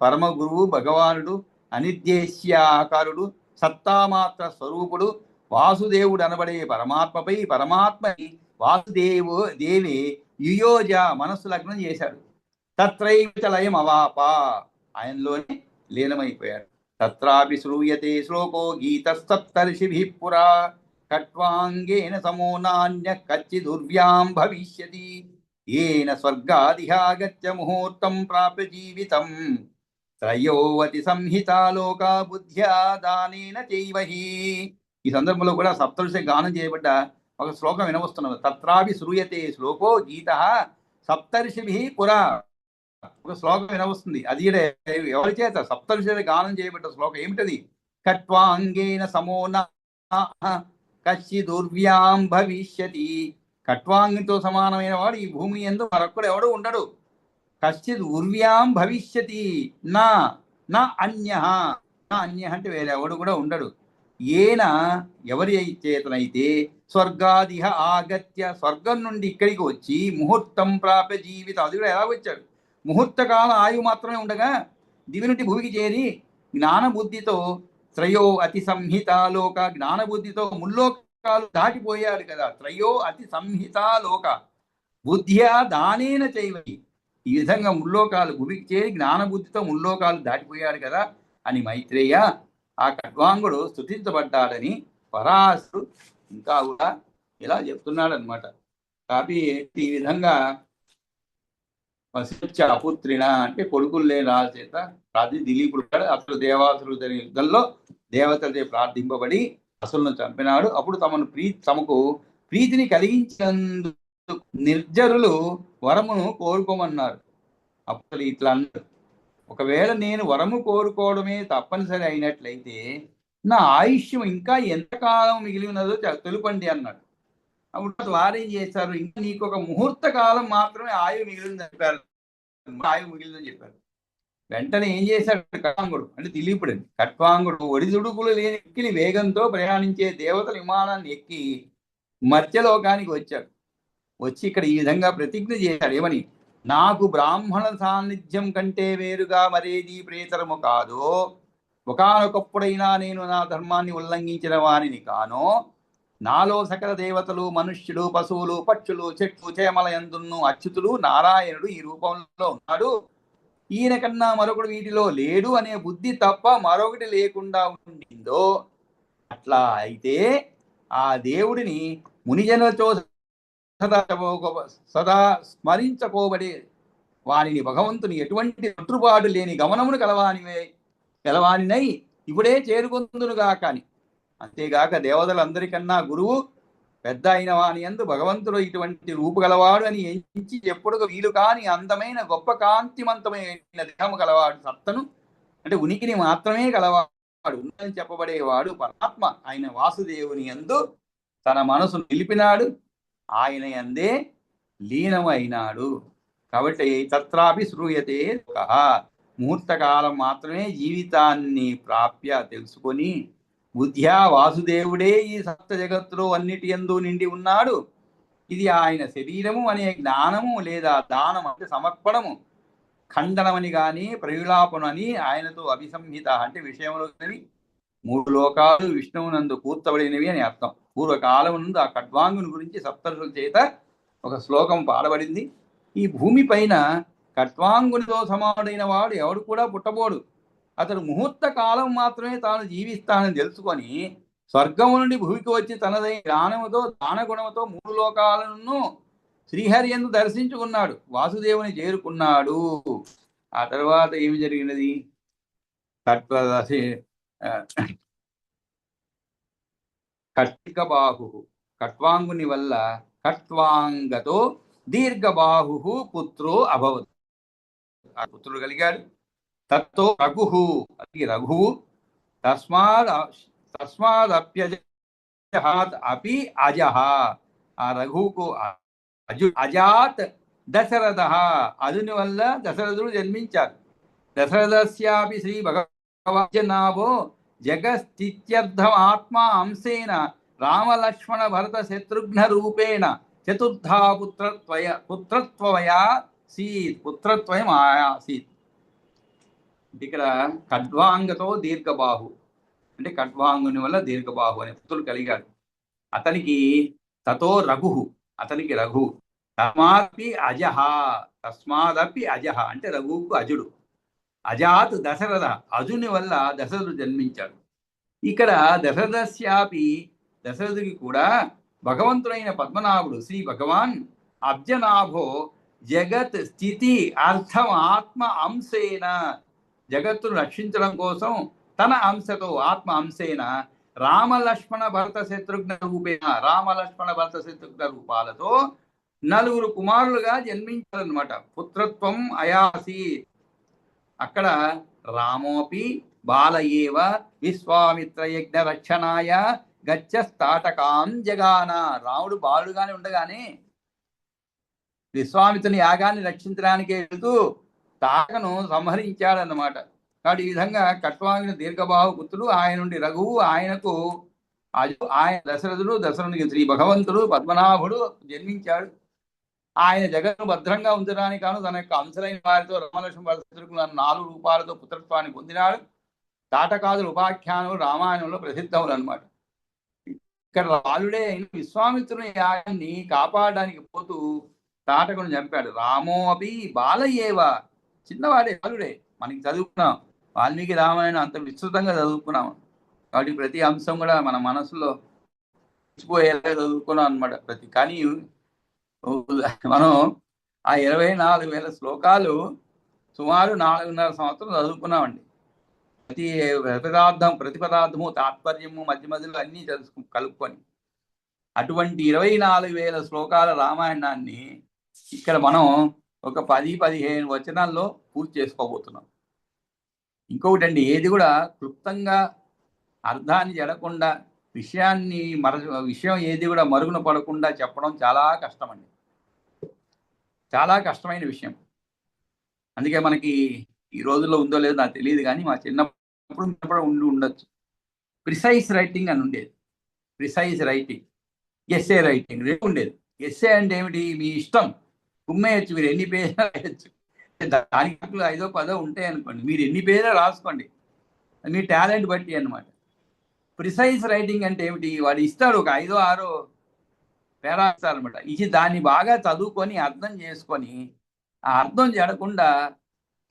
[SPEAKER 1] పరమ గురువు భగవానుడు, అనిర్దేశ్యాకారుడు, సత్తామాత్ర స్వరూపుడు, వాసుదేవుడు అనబడే పరమాత్మపై పరమాత్మని వాసుదేవు దేవి యుయోజ మనస్సు లగ్నం చేశాడు, తత్రైవ లయం అవాప, ఆయనలోనే లీనమైపోయాడు. తత్రాపి శ్రూయతే శ్లోకో గీతస్తప్తర్షిభిః పురా, కట్వాంగేన సమో నాన్య కచ్చిదుర్వ్యాం భవిష్యతి, ఏన స్వర్గాదిహాగత్య ముహూర్తం ప్రాప్య జీవితం, త్రయోవతి సంహితాలోకా బుద్ధ్యా దానేన చైవహి. ఈ సందర్భంలో కూడా సప్తఋషి గానం చేయబడ్డ ఒక శ్లోకం వినవస్తున్నది. తత్రాపి శ్రూయతే శ్లోకో గీత సప్తర్షిభిః పురా, ఒక శ్లోకం వినవస్తుంది. అది ఎవరి చేత, సప్తఋషి గానం చేయబడ్డ శ్లోకం ఏమిటది, కట్వాంగేన సమోన కచ్చి దుర్వ్యాం భవిష్యతి, కట్వాంగితో సమానమైన వాడు ఈ భూమి యందు మరొక్కడు ఎవడు ఉండడు, కశ్చిద్ ఉర్వ్యాం భవిష్యతి నా నా అన్య, నా అన్య అంటే వేరెవడు కూడా ఉండడు, ఏన ఎవరి చేతనైతే స్వర్గాదిహ ఆగత్య, స్వర్గం నుండి ఇక్కడికి వచ్చి ముహూర్తం ప్రాప్య జీవితం, అది కూడా ఎలా వచ్చాడు, ముహూర్తకాల ఆయువు మాత్రమే ఉండగా దివి నుండి భూమికి చేరి జ్ఞానబుద్ధితో త్రయో అతి సంహితాలోక, జ్ఞానబుద్ధితో ముల్లోకాలు దాటిపోయాడు కదా, త్రయో అతి సంహితాలోక బుద్ధ్యా దానేన చైవహి, ఈ విధంగా ముల్లోకాలు భూమికి చేరి జ్ఞానబుద్ధితో ముల్లోకాలు దాటిపోయాడు కదా అని మైత్రేయ ఆ ఖడ్వాంగుడు స్తుతించబడ్డాడని పరాశుడు ఇంకా కూడా ఇలా చెప్తున్నాడు అనమాట. కాబట్టి ఈ విధంగా అపుత్రిణ అంటే కొడుకులు లేని రాజు చేత రాజు దిలీపుడు అసలు దేవాసులు యుద్ధంలో దేవతలతో ప్రార్థింపబడి అసులను చంపినాడు. అప్పుడు తమకు ప్రీతిని కలిగించేందుకు నిర్జరులు వరమును కోరుకోమన్నారు. అప్పుడు ఇట్లా అన్నారు, ఒకవేళ నేను వరము కోరుకోవడమే తప్పనిసరి అయినట్లయితే నా ఆయుష్యం ఇంకా ఎంతకాలం మిగిలి ఉన్నదో తెలుపండి అన్నాడు. అప్పుడు వారేం చేశారు, ఇంకా నీకు ఒక ముహూర్త కాలం మాత్రమే ఆయువు మిగిలిందని చెప్పారు, ఆయువు మిగిలిందని చెప్పారు. వెంటనే ఏం చేశాడు కట్వాంగుడు అంటే దిలీపుడు. కట్వాంగుడు ఒడిదుడుకులు లేని ఎక్కిలి వేగంతో ప్రయాణించే దేవతల విమానాన్ని ఎక్కి మత్స్యలోకానికి వచ్చాడు. వచ్చి ఇక్కడ ఈ విధంగా ప్రతిజ్ఞ చేశాడు. ఏమని? నాకు బ్రాహ్మణ సాన్నిధ్యం కంటే వేరుగా మరేది ప్రేతరము కాదో, ఒకానొకప్పుడైనా నేను నా ధర్మాన్ని ఉల్లంఘించిన వారిని కానో, నాలో సకల దేవతలు, మనుష్యులు, పశువులు, పక్షులు, చెట్లు, చేమల యందును అచ్యుతుడు నారాయణుడు ఈ రూపంలో ఉన్నాడు. ఈయన కన్నా మరొకడు వీటిలో లేడు అనే బుద్ధి తప్ప మరొకటి లేకుండా ఉండిందో, అట్లా అయితే ఆ దేవుడిని మునిజనులతో సదా స్మరించకోబడి వారిని భగవంతుని ఎటువంటి తొట్టుబాటు లేని గమనమును కలవానినై ఇప్పుడే చేరుకొందునుగా. కాని అంతేగాక దేవతలందరికన్నా గురువు పెద్ద అయిన వాని యందు భగవంతుడు ఇటువంటి రూపు గలవాడు అని ఎంచి ఎప్పుడు వీలు కాని అందమైన గొప్ప కాంతిమంతమైన దేహము గలవాడు, సత్తను అంటే ఉనికిని మాత్రమే గలవాడు ఉందని చెప్పబడేవాడు పరమాత్మ ఆయన వాసుదేవుని యందు తన మనసు నిలిపినాడు, ఆయన యందే లీనమైనాడు. కాబట్టి తత్రాపి శ్రూయతే ముహూర్తకాలం మాత్రమే జీవితాన్ని ప్రాప్య తెలుసుకొని బుద్ధ్యా వాసుదేవుడే ఈ సప్త జగత్తులో అన్నిటి యందు నిండి ఉన్నాడు. ఇది ఆయన శరీరము అనే జ్ఞానము లేదా దానం అంటే సమర్పణము, ఖండనమని కానీ ప్రవిలాపనని ఆయనతో అభిసంహిత అంటే విషయంలో మూడు లోకాలు విష్ణువునందు కూర్చబడినవి అని అర్థం. పూర్వకాలం నుండి ఆ ఖడ్వాంగుని గురించి సప్తరుషుల చేత ఒక శ్లోకం పాడబడింది. ఈ భూమి పైన ఖడ్వాంగునితో సమానుడైన వాడు ఎవడు కూడా పుట్టబోడు. అతడు ముహూర్త కాలం మాత్రమే తాను జీవిస్తానని తెలుసుకొని స్వర్గము నుండి భూమికి వచ్చి తనదైన జ్ఞానముతో దానగుణముతో మూడు లోకాలను శ్రీహరి యందు దర్శించుకున్నాడు, వాసుదేవుని చేరుకున్నాడు. ఆ తర్వాత ఏమి జరిగినది? కట్టికబాహు ఖట్వాంగుని వల్ల ఖట్వాంగతో దీర్ఘబాహు పుత్రో అభవత్. ఆ పుత్రుడు కలిగాడు. తత్తో రఘు అది రఘువు తస్మాదప్యజహాత్ అపి అజహ. ఆ రఘువుకు అజాత్ దశరథ, అదుని వల్ల దశరథుడు జన్మించారు. దశరథస్యాపి శ్రీ భగవాజనాభో జగస్థిత్యర్థం ఆత్మా అంశేన రామలక్ష్మణ భరత శత్రుఘ్న రూపేణ చతుర్థా పుత్రత్వయం ఆయాసీత్. ఇక్కడ ఖడ్వాంగతో దీర్ఘబాహు అంటే ఖడ్వాంగుని వల్ల దీర్ఘబాహు అనే పుత్రులు కలిగాడు. అతనికి తతో రఘు, అతనికి రఘు. తస్మాదపి అజహ అంటే రఘువుకు అజుడు. అజాత్ దశరథ, అజుని వల్ల దశరథుడు జన్మించాడు. ఇక్కడ దశరథస్యాపి దశరథుడికి కూడా భగవంతుడైన పద్మనాభుడు శ్రీ భగవాన్ అబ్జనాభో జగత్ స్థితి అర్థం ఆత్మ అంశేన, జగత్తును రక్షించడం కోసం తన అంశతో ఆత్మ అంశేన రామలక్ష్మణ భరత శత్రుఘ్న రూపేణ, రామలక్ష్మణ భరత శత్రుఘ్న రూపాలతో నలుగురు కుమారులుగా జన్మించారనమాట. పుత్రత్వం అయాసి. అక్కడ రామోపి బాలయేవ విశ్వామిత్ర యజ్ఞ రక్షణాయ గచ్చస్తాటకాం జగాన. రాముడు బాలుగానే ఉండగానే విశ్వామిత్రుని యాగాన్ని రక్షించడానికి వెళ్తూ తాటకను సంహరించాడన్నమాట. కాబట్టి ఈ విధంగా ఖట్వాంగుని దీర్ఘబాహు పుత్రుడు, ఆయన నుండి రఘువు, ఆయనకు ఆయన దశరథుడు, దశరథునికి శ్రీ భగవంతుడు పద్మనాభుడు జన్మించాడు. ఆయన జగత్తును భద్రంగా ఉంచడానికి కాను తన యొక్క అంశలైన వారితో రామలక్ష్మణ భరతులకు 4 రూపాలతో పుత్రత్వాన్ని పొందినాడు. తాటకాదుల ఉపాఖ్యానులు రామాయణంలో ప్రసిద్ధములు అనమాట. ఇక్కడ బాలుడే అయిన విశ్వామిత్రుని యాగాన్ని కాపాడడానికి పోతూ తాటకును చంపాడు. రామో అపి బాలయేవ, చిన్నవాడే, బాలుడే. మనకి చదువుకున్నాం వాల్మీకి రామాయణం అంత విస్తృతంగా చదువుకున్నాం. కాబట్టి ప్రతి అంశం కూడా మన మనసులో మర్చిపోయేలా చదువుకున్నాం అనమాట. కానీ మనం ఆ 24,000 శ్లోకాలు సుమారు 4.5 సంవత్సరం చదువుకున్నామండి. ప్రతి పదార్థము తాత్పర్యము మధ్య మధ్యలో అన్నీ కలుపుకొని అటువంటి 24,000 శ్లోకాల రామాయణాన్ని ఇక్కడ మనం ఒక 10-15 వచనాల్లో పూర్తి చేసుకోబోతున్నాం. ఇంకొకటి అండి, ఏది కూడా క్లుప్తంగా అర్థాన్ని జడకుండా విషయం ఏది కూడా మరుగున పడకుండా చెప్పడం చాలా కష్టం అండి, చాలా కష్టమైన విషయం. అందుకే మనకి ఈ రోజుల్లో ఉందో లేదో నాకు తెలియదు, కానీ మా చిన్నప్పుడు ఉండొచ్చు. ప్రిసైజ్ రైటింగ్ అని ఉండేది. ప్రిసైజ్ రైటింగ్, ఎస్ఏ రైటింగ్ రెండు ఉండేది. ఎస్ఏ అంటే ఏమిటి? మీ ఇష్టం, కుమ్మేయచ్చు, మీరు ఎన్ని పేజీలు రాయొచ్చు. దానికి 5 10 ఉంటాయి అనుకోండి, మీరు ఎన్ని పేజీలు రాసుకోండి, మీ టాలెంట్ బట్టి అనమాట. ప్రిసైజ్ రైటింగ్ అంటే ఏమిటి? వాడు ఇస్తాడు ఒక 5 6 పేరా అనమాట. ఇది దాన్ని బాగా చదువుకొని అర్థం చేసుకొని, ఆ అర్థం చేయకుండా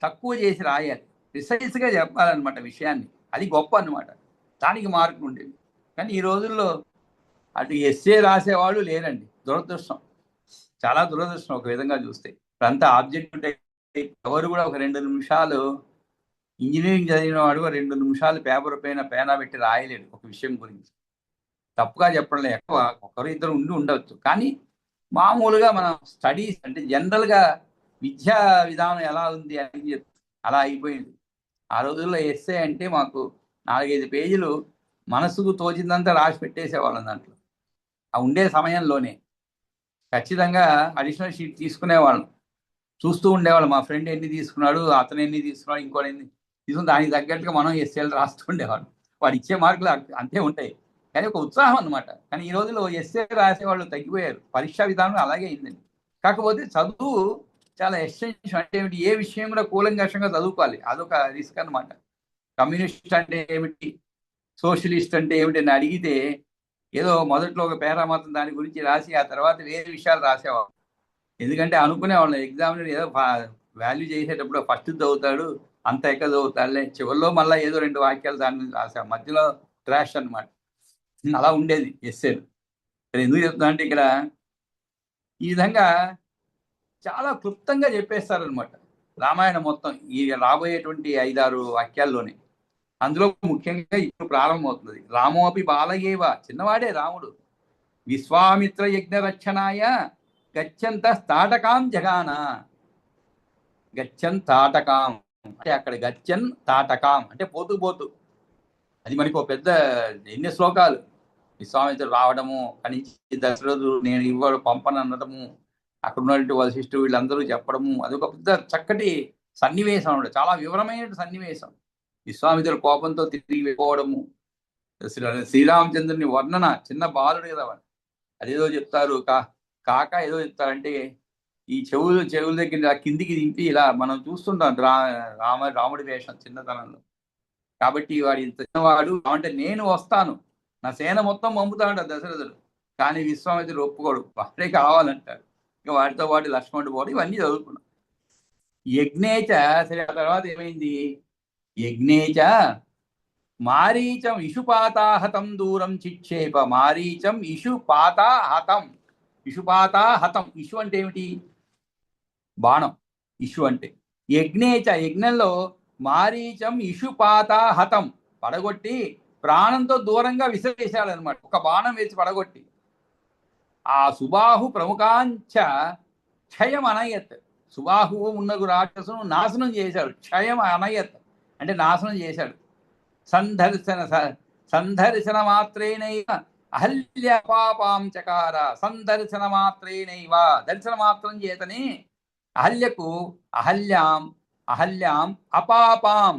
[SPEAKER 1] తక్కువ చేసి రాయాలి, ప్రిసైజ్గా చెప్పాలన్నమాట విషయాన్ని. అది గొప్ప అనమాట, దానికి మార్కులు ఉండేవి. కానీ ఈ రోజుల్లో అటు ఎస్ఏ రాసేవాళ్ళు లేరండి, దురదృష్టం, చాలా దురదృష్టం ఒక విధంగా చూస్తే. అంతా ఆబ్జెక్టివ్. ఎవరు కూడా ఒక 2 నిమిషాలు, ఇంజనీరింగ్ చదివిన వాడు 2 నిమిషాలు పేపర్ పైన పేనా పెట్టి రాయలేడు ఒక విషయం గురించి. తప్పుగా చెప్పడం ఎక్కువ, ఒకరు ఇద్దరు ఉండవచ్చు, కానీ మామూలుగా మనం స్టడీస్ అంటే జనరల్గా విద్యా విధానం ఎలా ఉంది అని అలా అయిపోయింది. ఆ రోజుల్లో ఎస్ఏ అంటే మాకు 4-5 పేజీలు మనసుకు తోచిందంతా రాసి పెట్టేసేవాళ్ళం. దాంట్లో ఆ ఉండే సమయంలోనే ఖచ్చితంగా అడిషనల్ షీట్ తీసుకునేవాళ్ళం, చూస్తూ ఉండేవాళ్ళం. మా ఫ్రెండ్ ఎన్ని తీసుకున్నాడు, అతను ఎన్ని తీసుకున్నాడు, ఇంకోటి ఎన్ని తీసుకుని దానికి తగ్గట్టుగా మనం ఎస్ఏలు రాస్తూ ఉండేవాళ్ళం. వాడు ఇచ్చే మార్కులు అంతే ఉంటాయి, కానీ ఒక ఉత్సాహం అనమాట. కానీ ఈ రోజుల్లో ఎస్ఏ రాసేవాళ్ళు తగ్గిపోయారు, పరీక్షా విధానం అలాగే అయిందండి. కాకపోతే చదువు చాలా ఎసెన్షియల్. అంటే ఏమిటి? ఏ విషయం కూడా కూలంకషంగా చదువుకోవాలి, అదొక రిస్క్ అనమాట. కమ్యూనిస్ట్ అంటే ఏమిటి, సోషలిస్ట్ అంటే ఏమిటి అని అడిగితే ఏదో మొదట్లో ఒక పేరా మాత్రం దాని గురించి రాసి ఆ తర్వాత వేరే విషయాలు రాసేవాళ్ళు. ఎందుకంటే అనుకునేవాళ్ళం ఎగ్జామినర్ ఏదో వాల్యూ చేసేటప్పుడు ఫస్ట్ చదువుతాడు, అంత ఎక్క చదువుతాడులే, చివరిలో మళ్ళీ ఏదో 2 వాక్యాలు దాని మీద రాసాం, మధ్యలో ట్రాష్ అనమాట. అలా ఉండేది ఎస్సేలు. ఎందుకు చెప్తున్నా అంటే ఇక్కడ ఈ విధంగా చాలా క్లుప్తంగా చెప్పేస్తారనమాట రామాయణం మొత్తం ఈ రాబోయేటువంటి 5-6 వాక్యాల్లోనే. అందులో ముఖ్యంగా ఇప్పుడు ప్రారంభమవుతుంది. రామోపి బాలయేవ, చిన్నవాడే రాముడు. విశ్వామిత్ర యజ్ఞ రక్షణాయ గచ్చంత తాటకాం జగాన. గచ్చన్ తాటకాం అంటే అక్కడ గచ్చన్ తాటకాం అంటే పోతూ. అది మనకి ఒక పెద్ద ఎన్ని శ్లోకాలు. విశ్వామిత్రుడు రావడము, కనించి దశరథుడు నేను ఇవ్వడు పంపనడము, అక్కడ ఉన్నటువంటి వశిష్ఠుడు వీళ్ళందరూ చెప్పడము, అది ఒక పెద్ద చక్కటి సన్నివేశం అనమాట, చాలా వివరమైన సన్నివేశం. విశ్వామిత్రుడు కోపంతో తిరిగి వెళ్ళిపోవడము, శ్రీరామచంద్రుని వర్ణన, చిన్న బాలుడు కదా అదేదో చెప్తారు, కాక ఏదో చెప్తారంటే ఈ చెవుల దగ్గర కిందికి దింపి ఇలా మనం చూస్తుంటాం రాముడి వేషం చిన్నతనంలో. కాబట్టి వాడు ఇంత చిన్నవాడు అంటే నేను వస్తాను, నా సేన మొత్తం పంపుతాడంట దశరథుడు. కానీ విశ్వామిత్రుడు ఒప్పుకోడు, వాడే కావాలంటాడు. ఇక వాడితో పాటు లక్ష్మణుడు పోవడం, ఇవన్నీ చదువుకున్నాం. యజ్ఞేచ, సరే ఆ తర్వాత ఏమైంది? యజ్ఞేచ మారీచం ఇషుపాతాహతం దూరం చిక్షేప. మారీచం ఇషుపాతాహతం. ఇషుపాతాహతం, ఇషు అంటే ఏమిటి? బాణం, ఇషు అంటే. యజ్ఞేచ, యజ్ఞంలో మారీచం ఇషుపాతాహతం, పడగొట్టి ప్రాణంతో దూరంగా విసిరేశాడనమాట. ఒక బాణం వేసి పడగొట్టి ఆ సుబాహు ప్రముఖాంచ క్షయం అనయత్. సుబాహువు ఉన్నగు రాక్షసును నాశనం చేశాడు. క్షయం అనయత్ అంటే నాశనం చేశాడు. సందర్శన మాత్రేనైవ అహల్య పాపాం చకార. సందర్శన మాత్రేనైవ, దర్శన మాత్రం చేతనే అహల్యకు అహల్యాం అపాపాం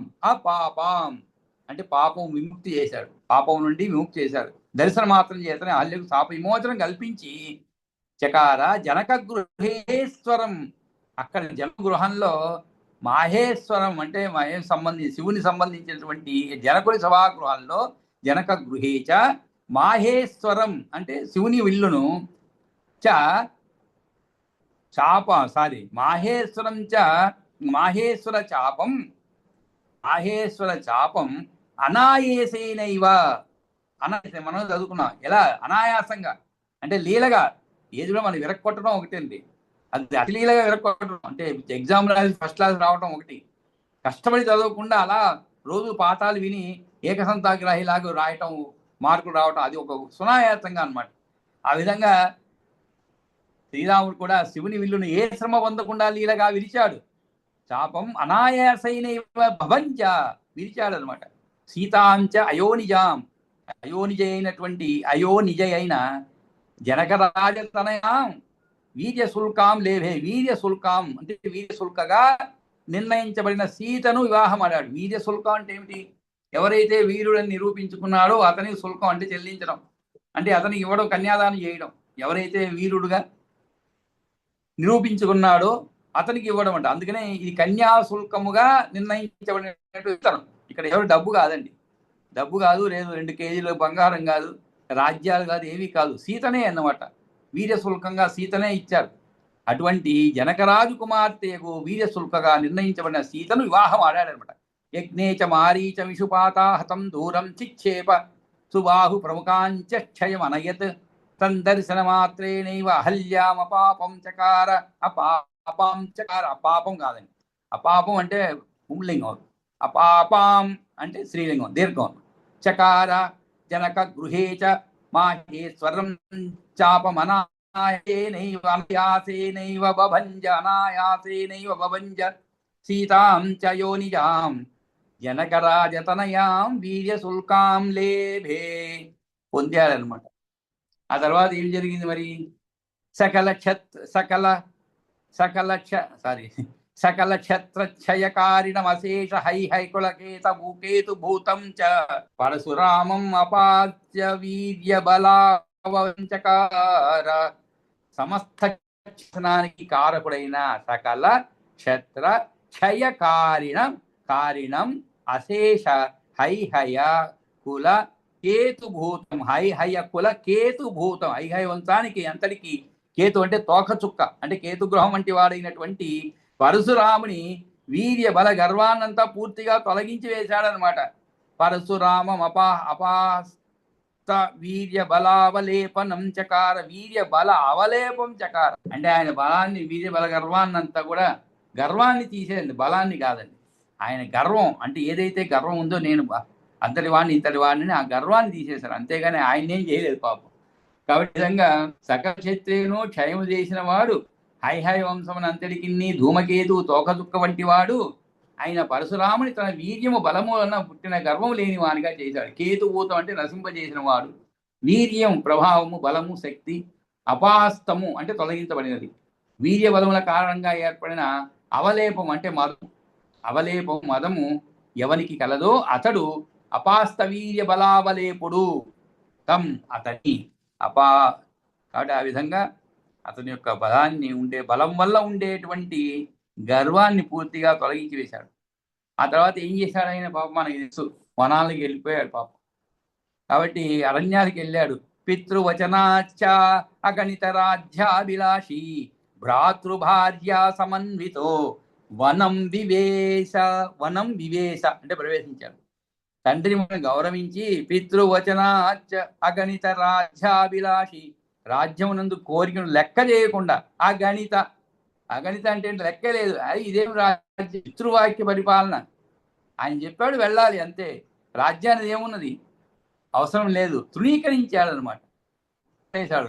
[SPEAKER 1] అంటే పాపం విముక్తి చేశాడు, పాపం నుండి విముక్తి చేశాడు. దర్శన మాత్రం చేతనే అహల్యకు శాప విమోచనం కల్పించి చకార జనక గృహేశ్వరం. అక్కడ జనగృహంలో మాహేశ్వరం అంటే శివుని సంబంధించినటువంటి జనకుడి సభాగృహాల్లో జనక గృహేచ మాహేశ్వరం అంటే శివుని విల్లును మాహేశ్వరం మాహేశ్వర చాపం అనాయాసేనైవ. మనం చదువుకున్నాం ఎలా అనాయాసంగా అంటే లీలగా, ఏదిలో మనం విరక్కొట్టడం ఒకటి అండి, అది అతిలీలగా విరక్కొట్టడం అంటే ఎగ్జామ్ రాసి ఫస్ట్ క్లాస్ రావడం ఒకటి, కష్టపడి చదవకుండా అలా రోజు పాఠాలు విని ఏకసంతాగ్రాహిలాగా రాయటం, మార్కులు రావటం, అది ఒక సునాయాసంగా అనమాట. ఆ విధంగా శ్రీరాముడు కూడా శివుని విల్లును ఏ శ్రమ పొందకుండా లీలగా విరిచాడు. చాపం అనాయాసైన భవంచ విరిచాడు అనమాట. సీతాంచ అయోనిజాం, అయోనిజ అయిన జనకరాజతనయాం వీర్య శుల్కాం లేవే. వీర్య శుల్కాం అంటే వీర్య శుల్కగా నిర్ణయించబడిన సీతను వివాహం ఆడాడు. వీర్య శుల్కం అంటే ఏమిటి? ఎవరైతే వీరుడని నిరూపించుకున్నాడో అతనికి శుల్కం అంటే చెల్లించడం, అంటే అతనికి ఇవ్వడం, కన్యాదానం చేయడం. ఎవరైతే వీరుడుగా నిరూపించుకున్నాడో అతనికి ఇవ్వడం అంట. అందుకనే ఇది కన్యాశుల్కముగా నిర్ణయించబడినట్టు ఇతరం. ఇక్కడ ఎవరు డబ్బు కాదండి, డబ్బు కాదు, లేదు 2 కేజీలు బంగారం కాదు, రాజ్యాలు కాదు, ఏమీ కాదు, సీతనే అన్నమాట. వీర్యశుల్కంగా సీతనే ఇచ్చారు. అటువంటి జనకరాజు కుమార్తెకు వీర్యశుల్కగా నిర్ణయించబడిన సీతను వివాహం ఆడాడనమాట. యజ్ఞేచ మారీచ విషుపాతా హతం దూరం చిక్షేప సుబాహు ప్రముఖాంచయం అనయత్ సందర్శన మాత్రేనైవ అహల్యామపాపం చకార. అపాపం చకార, అపాపం కాదండి, అపాపం అంటే పుంలింగం, అపాపాం అంటే స్త్రీలింగం, దీర్ఘం. చకార జనక గృహే చ మాహేశ్వరం చాపమనాయాసేనైవ అనాయాసేనైవ బభంజ, అనాయాసేనైవ బభంజ సీతాం చ యోనిజాం జనకరాజతనయాం వీర్యశుల్కాం లేభే. పొందాడనమాట. ఆ తర్వాత ఏం జరిగింది మరి? సకల క్షత్రక్షయకారిణమశేష హైహైకులకేత భూకేతు భూతం చ పరశురామం అపాత్య వీర్య బలావంచకార. సమస్త క్షణానికి కారకుడైన సకల క్షత్ర క్షయకారిణం అశేష హైహయ కుల కేతుభూతం. హైహయ కుల కేతుభూతం. హైహయ వంశానికి అంతటికి కేతు అంటే తోక చుక్క, అంటే కేతుగ్రహం వంటి వాడైనటువంటి పరశురాముని వీర్య బల గర్వాన్నంతా పూర్తిగా తొలగించి వేశాడనమాట. పరశురామం అపాస్త వీర్య బలావలేపనం చకార. వీర్య బల అవలేపం చకార అంటే ఆయన బలాన్ని, వీర్య బల గర్వాన్నంతా కూడా, గర్వాన్ని తీసేయండి, బలాన్ని కాదండి. ఆయన గర్వం అంటే ఏదైతే గర్వం ఉందో, నేను అంతటి వాడిని ఇంతటి వాడిని, ఆ గర్వాన్ని తీసేశారు, అంతేగాని ఆయన ఏం చేయలేదు పాపం. కాబట్టి విధంగా సకల క్షత్రియును క్షయము చేసిన వాడు, హైహయ వంశమును అంతటికి ధూమకేతు తోకచుక్క వంటి వాడు ఆయన పరశురాముని తన వీర్యము బలము వలన పుట్టిన గర్వము లేని వానిగా చేశాడు. కేతుభూతం అంటే నశింపజేసిన వాడు. వీర్యం ప్రభావము, బలము, శక్తి. అపాస్తము అంటే తొలగించబడినది. వీర్య బలముల కారణంగా ఏర్పడిన అవలేపం అంటే మదము. అవలేపం, మదము ఎవనికి కలదో అతడు అపాస్త వీర్య బలావలేపుడు. తం అతని కాబట్టి ఆ విధంగా అతని యొక్క బలాన్ని, బలం వల్ల ఉండేటువంటి గర్వాన్ని పూర్తిగా తొలగించి వేశాడు. ఆ తర్వాత ఏం చేశాడు ఆయన పాపం మనకి తెలుసు, వనాలకి వెళ్ళిపోయాడు పాపం. కాబట్టి అరణ్యానికి వెళ్ళాడు. పితృవచనాచ అగణిత రాజ్యాభిలాషి భ్రాతృభార్య సమన్వితో వనం వివేశ అంటే ప్రవేశించాడు. తండ్రిని గౌరవించి పితృవచనాచ అగణిత రాజ్యాభిలాషి, రాజ్యమునందు కోరికను లెక్క చేయకుండా, అగణిత అంటే లెక్క లేదు, ఇదేం రాజ్యం, పితృవాక్య పరిపాలన. ఆయన చెప్పాడు వెళ్ళాలి అంతే, రాజ్యానికి ఏమున్నది, అవసరం లేదు, తృణీకరించాడు అనమాట.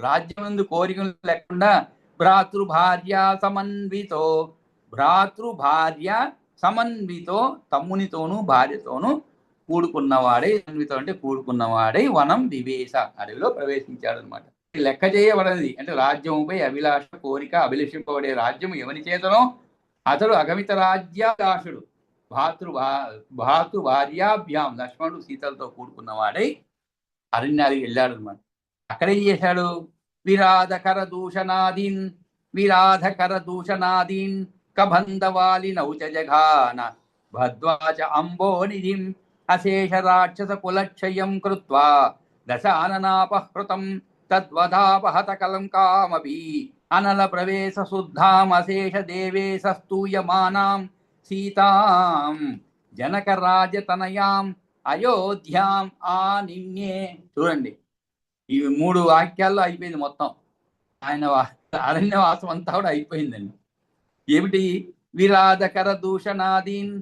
[SPEAKER 1] రాజ్యమునందు కోరికను లేకుండా భ్రాతృభార్య సమన్వితో తమ్మునితోనూ భార్యతోనూ కూడుకున్నవాడై, అన్వితం అంటే కూడుకున్నవాడై వనం వివేశ, అడవిలో ప్రవేశించాడు అనమాట. లెక్క చేయబడది అంటే రాజ్యముపై అభిలాష, కోరిక, అభిలషింపబడే రాజ్యము ఎవరి చేతనో అతడు అగమిత రాజ్యాభిలాషుడు. భార్యాభ్యాం, లక్ష్మణుడు సీతలతో కూడుకున్నవాడై అరణ్యానికి వెళ్ళాడు అనమాట. అక్కడేం చేశాడు? విరాధకర దూషణాదీన్ కబంధవాలి నౌచ జఘాన భద్వాచ అంబోనిధిం అశేష రాక్షస కులక్షయం కృత్వా దశాననాపహృతం తద్వదాపహత కలంకామపి అనల ప్రవేశ శుద్ధాం అశేష దేవేశ స్తూయమానాం సీతాం జనక రాజతనయాం అయోధ్యాం ఆనిన్యే. చూడండి, ఈ 3 వాక్యాల్లో అయిపోయింది మొత్తం. ఆయన అరణ్యవాసం అంతా కూడా అయిపోయిందండి. ఏమిటి? విరాధకర దూషణాదీన్